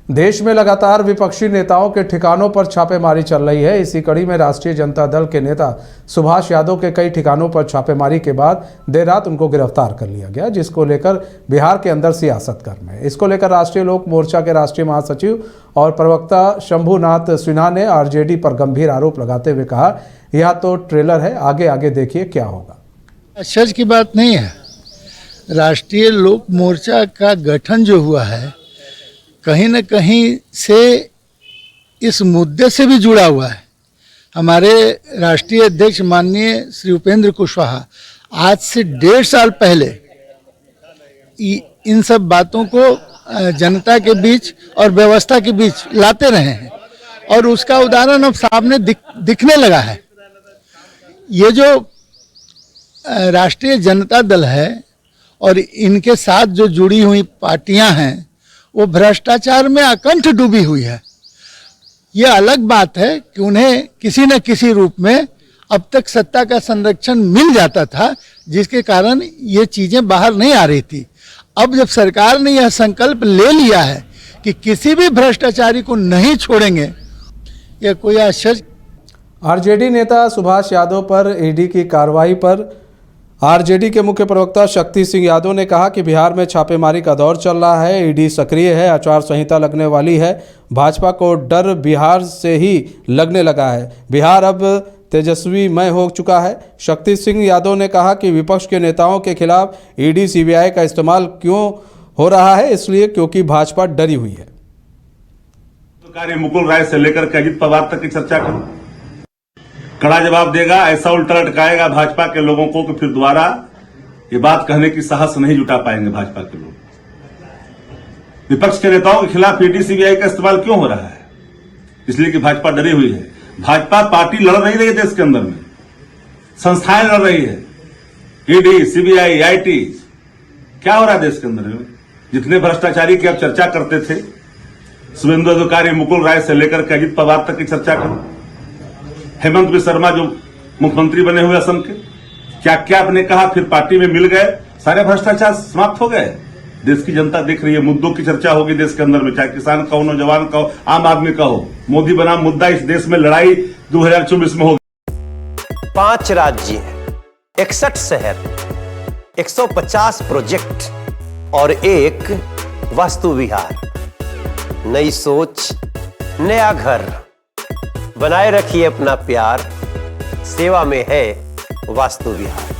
देश में लगातार विपक्षी नेताओं के ठिकानों पर छापेमारी चल रही है। इसी कड़ी में राष्ट्रीय जनता दल के नेता सुभाष यादव के कई ठिकानों पर छापेमारी के बाद देर रात उनको गिरफ्तार कर लिया गया, जिसको लेकर बिहार के अंदर सियासत गर्म है। इसको लेकर राष्ट्रीय लोक मोर्चा के राष्ट्रीय महासचिव और प्रवक्ता शंभुनाथ सिन्हा ने आरजेडी पर गंभीर आरोप लगाते हुए कहा, यह तो ट्रेलर है, आगे आगे देखिए क्या होगा। सच की बात नहीं है। राष्ट्रीय लोक मोर्चा का गठन जो हुआ है कहीं न कहीं से इस मुद्दे से भी जुड़ा हुआ है। हमारे राष्ट्रीय अध्यक्ष माननीय श्री उपेंद्र कुशवाहा आज से 1.5 साल पहले इन सब बातों को जनता के बीच और व्यवस्था के बीच लाते रहे हैं और उसका उदाहरण अब सामने दिखने लगा है। ये जो राष्ट्रीय जनता दल है और इनके साथ जो जुड़ी हुई पार्टियां हैं वो भ्रष्टाचार में अकंठ डूबी हुई है। ये अलग बात है कि उन्हें किसी न किसी रूप में अब तक सत्ता का संरक्षण मिल जाता था, जिसके कारण ये चीजें बाहर नहीं आ रही थी। अब जब सरकार ने यह संकल्प ले लिया है कि किसी भी भ्रष्टाचारी को नहीं छोड़ेंगे, यह कोई आश्चर्य। आरजेडी नेता सुभाष यादव पर ईडी की कार्रवाई पर आरजेडी के मुख्य प्रवक्ता शक्ति सिंह यादव ने कहा कि बिहार में छापेमारी का दौर चल रहा है, ईडी सक्रिय है, आचार संहिता लगने वाली है। भाजपा को डर बिहार से ही लगने लगा है। बिहार अब तेजस्वीमय हो चुका है। शक्ति सिंह यादव ने कहा कि विपक्ष के नेताओं के खिलाफ ईडी सीबीआई का इस्तेमाल क्यों हो रहा है, इसलिए क्योंकि भाजपा डरी हुई है। मुकुल राय से लेकर के अजित पवार तक की चर्चा करूं, कड़ा जवाब देगा, ऐसा उल्टा लटकाएगा भाजपा के लोगों को कि फिर दोबारा ये बात कहने की साहस नहीं जुटा पाएंगे भाजपा के लोग। विपक्ष के नेताओं के खिलाफ ईडी सीबीआई का इस्तेमाल क्यों हो रहा है? इसलिए कि भाजपा डरी हुई है। भाजपा पार्टी लड़ नहीं रही है देश के अंदर में, संस्थाएं लड़ रही है। ईडी सीबीआई आईटी क्या हो रहा है देश के अंदर में? जितने भ्रष्टाचारी की आप चर्चा करते थे, शुभेंदु अधिकारी मुकुल राय से लेकर के अजित पवार तक की चर्चा करूं, हेमंत बिस्वा शर्मा जो मुख्यमंत्री बने हुए असम के, क्या क्या आपने कहा, फिर पार्टी में मिल गए, सारे भ्रष्टाचार समाप्त हो गए। देश की जनता देख रही है, मुद्दों की चर्चा होगी देश के अंदर में, चाहे किसान का हो, नौजवान का हो, आम आदमी का हो। मोदी बनाम मुद्दा इस देश में लड़ाई 2024 में होगी। 5 राज्य, 61 शहर, 150 प्रोजेक्ट और एक वास्तु विहार। नई सोच, नया घर। बनाए रखिए अपना प्यार, सेवा में है वास्तु विहार।